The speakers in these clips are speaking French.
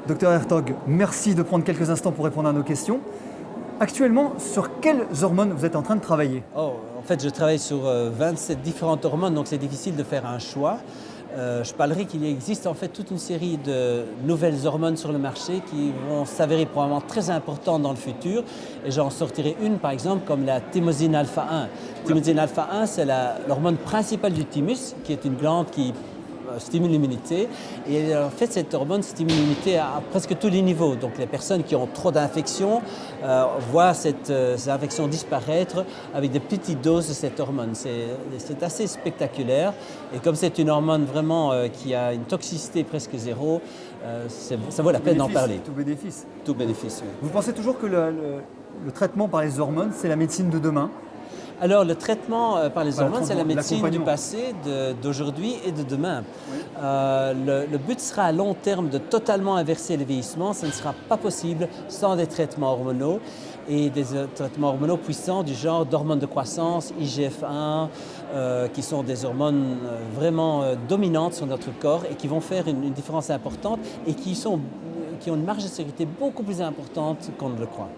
Docteur Hertog, merci de prendre quelques instants pour répondre à nos questions. Actuellement, sur quelles hormones vous êtes en train de travailler? En fait, je travaille sur 27 différentes hormones, donc c'est difficile de faire un choix. Je parlerai qu'il existe en fait toute une série de nouvelles hormones sur le marché qui vont s'avérer probablement très importantes dans le futur. Et j'en sortirai une par exemple comme la thymosinine alpha 1. Thymosinine alpha 1, c'est l'hormone principale du thymus, qui est une glande qui stimule l'immunité. Et en fait, cette hormone stimule l'immunité à presque tous les niveaux. Donc les personnes qui ont trop d'infections voient ces infections disparaître avec des petites doses de cette hormone. C'est assez spectaculaire. Et comme c'est une hormone vraiment qui a une toxicité presque zéro, ça vaut la peine d'en parler. Tout bénéfice. Tout bénéfice, oui. Vous pensez toujours que le traitement par les hormones, c'est la médecine de demain? Alors, le traitement par les hormones, c'est la médecine du passé, d'aujourd'hui et de demain. Oui. Le but sera à long terme de totalement inverser le vieillissement. Ce ne sera pas possible sans des traitements hormonaux et des traitements hormonaux puissants du genre d'hormones de croissance, IGF-1, qui sont des hormones vraiment dominantes sur notre corps et qui vont faire une différence importante et qui ont une marge de sécurité beaucoup plus importante qu'on ne le croit.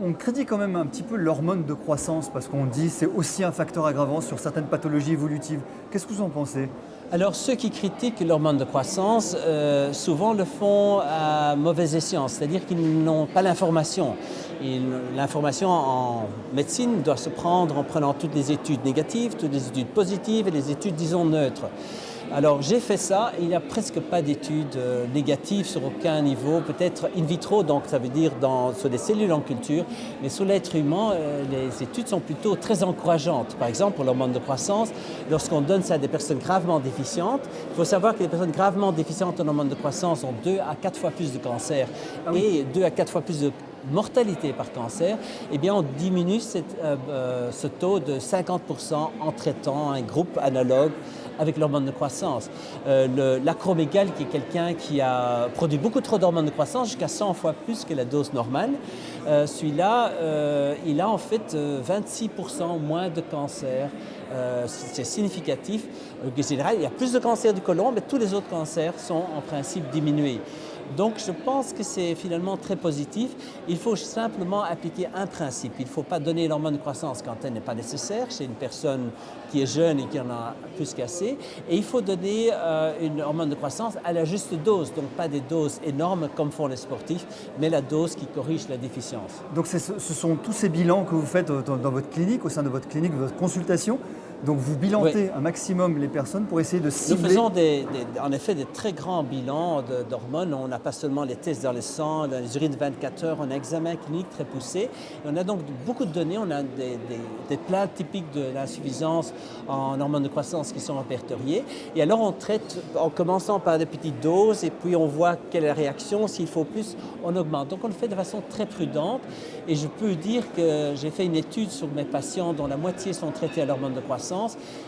On critique quand même un petit peu l'hormone de croissance parce qu'on dit que c'est aussi un facteur aggravant sur certaines pathologies évolutives. Qu'est-ce que vous en pensez? Alors ceux qui critiquent l'hormone de croissance souvent le font à mauvais escient, c'est-à-dire qu'ils n'ont pas l'information. L'information en médecine doit se prendre en prenant toutes les études négatives, toutes les études positives et les études, disons, neutres. Alors j'ai fait ça, il n'y a presque pas d'études négatives sur aucun niveau, peut-être in vitro, donc ça veut dire sur des cellules en culture, mais sur l'être humain, les études sont plutôt très encourageantes. Par exemple, pour l'hormone de croissance, lorsqu'on donne ça à des personnes gravement déficientes, il faut savoir que les personnes gravement déficientes en hormone de croissance ont 2 à 4 fois plus de cancer et 2 à 4 fois plus de mortalité par cancer, eh bien on diminue ce taux de 50% en traitant un groupe analogue avec l'hormone de croissance. L'acromégale, qui est quelqu'un qui a produit beaucoup trop d'hormones de croissance, jusqu'à 100 fois plus que la dose normale, celui-là, il a en fait 26% moins de cancer. C'est significatif. En général, il y a plus de cancer du côlon, mais tous les autres cancers sont en principe diminués. Donc je pense que c'est finalement très positif. Il faut simplement appliquer un principe. Il ne faut pas donner l'hormone de croissance quand elle n'est pas nécessaire chez une personne qui est jeune et qui en a plus qu'assez. Et il faut donner une hormone de croissance à la juste dose, donc pas des doses énormes comme font les sportifs, mais la dose qui corrige la déficience. Donc ce sont tous ces bilans que vous faites dans votre clinique, au sein de votre clinique, de votre consultation. Donc vous bilantez un maximum les personnes pour essayer de cibler. Nous faisons en effet des très grands bilans d'hormones. On n'a pas seulement les tests dans le sang, dans les urines de 24 heures, on a un examen clinique très poussé. Et on a donc beaucoup de données, on a des plats typiques de l'insuffisance en hormones de croissance qui sont répertoriés. Et alors on traite en commençant par des petites doses et puis on voit quelle est la réaction. S'il faut plus, on augmente. Donc on le fait de façon très prudente. Et je peux dire que j'ai fait une étude sur mes patients dont la moitié sont traités à l'hormone de croissance.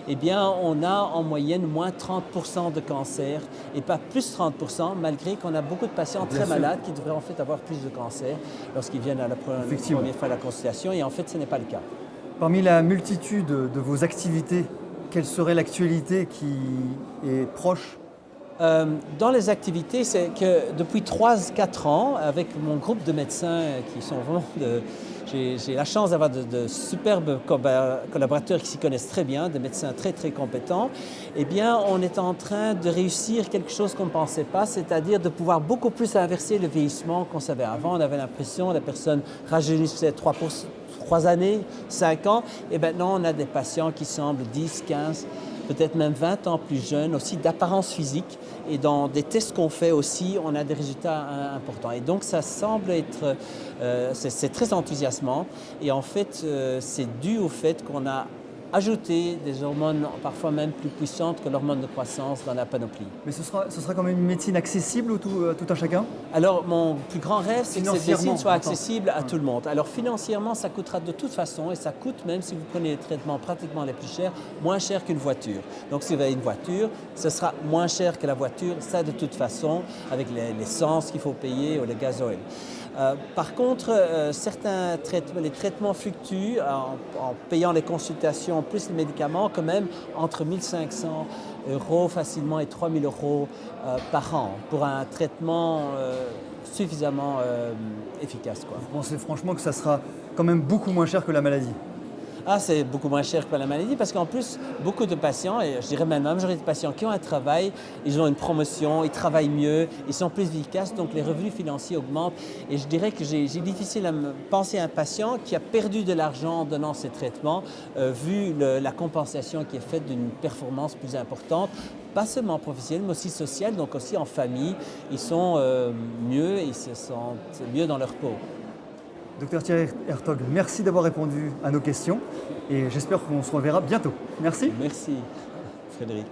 Eh bien, on a en moyenne moins 30% de cancer et pas plus 30%, malgré qu'on a beaucoup de patients très malades qui devraient en fait avoir plus de cancer lorsqu'ils viennent à la première fois à la consultation. Et en fait, ce n'est pas le cas. Parmi la multitude de vos activités, quelle serait l'actualité qui est proche? Dans les activités, c'est que depuis 3-4 ans, avec mon groupe de médecins qui sont vraiment j'ai la chance d'avoir de superbes collaborateurs qui s'y connaissent très bien, des médecins très très compétents. Eh bien, on est en train de réussir quelque chose qu'on ne pensait pas, c'est-à-dire de pouvoir beaucoup plus inverser le vieillissement qu'on savait avant. On avait l'impression que la personne rajeunissait 3 années, 5 ans, et maintenant on a des patients qui semblent 10, 15, peut-être même 20 ans plus jeunes, aussi d'apparence physique. Et dans des tests qu'on fait aussi, on a des résultats importants. Et donc ça semble être, c'est très enthousiasmant. Et en fait, c'est dû au fait qu'on a ajouté des hormones parfois même plus puissantes que l'hormone de croissance dans la panoplie. Mais ce sera quand même une médecine accessible à tout un chacun? Alors mon plus grand rêve, c'est que cette médecine soit accessible à tout le monde. Alors financièrement, ça coûtera de toute façon, et ça coûte même si vous prenez les traitements pratiquement les plus chers, moins cher qu'une voiture. Donc si vous avez une voiture, ce sera moins cher que la voiture, ça de toute façon, avec l'essence qu'il faut payer ou le gasoil. Par contre, les traitements fluctuent en payant les consultations plus les médicaments quand même entre 1 500 € facilement et 3 000 € par an pour un traitement suffisamment efficace, quoi. Vous pensez franchement que ça sera quand même beaucoup moins cher que la maladie? Ah, c'est beaucoup moins cher que la maladie parce qu'en plus, beaucoup de patients, et je dirais même la majorité de patients qui ont un travail, ils ont une promotion, ils travaillent mieux, ils sont plus efficaces, donc les revenus financiers augmentent. Et je dirais que j'ai difficile à me penser à un patient qui a perdu de l'argent en donnant ces traitements, vu la compensation qui est faite d'une performance plus importante, pas seulement professionnelle, mais aussi sociale, donc aussi en famille. Ils sont mieux, ils se sentent mieux dans leur peau. Docteur Thierry Hertog, merci d'avoir répondu à nos questions et j'espère qu'on se reverra bientôt. Merci. Merci, Frédéric.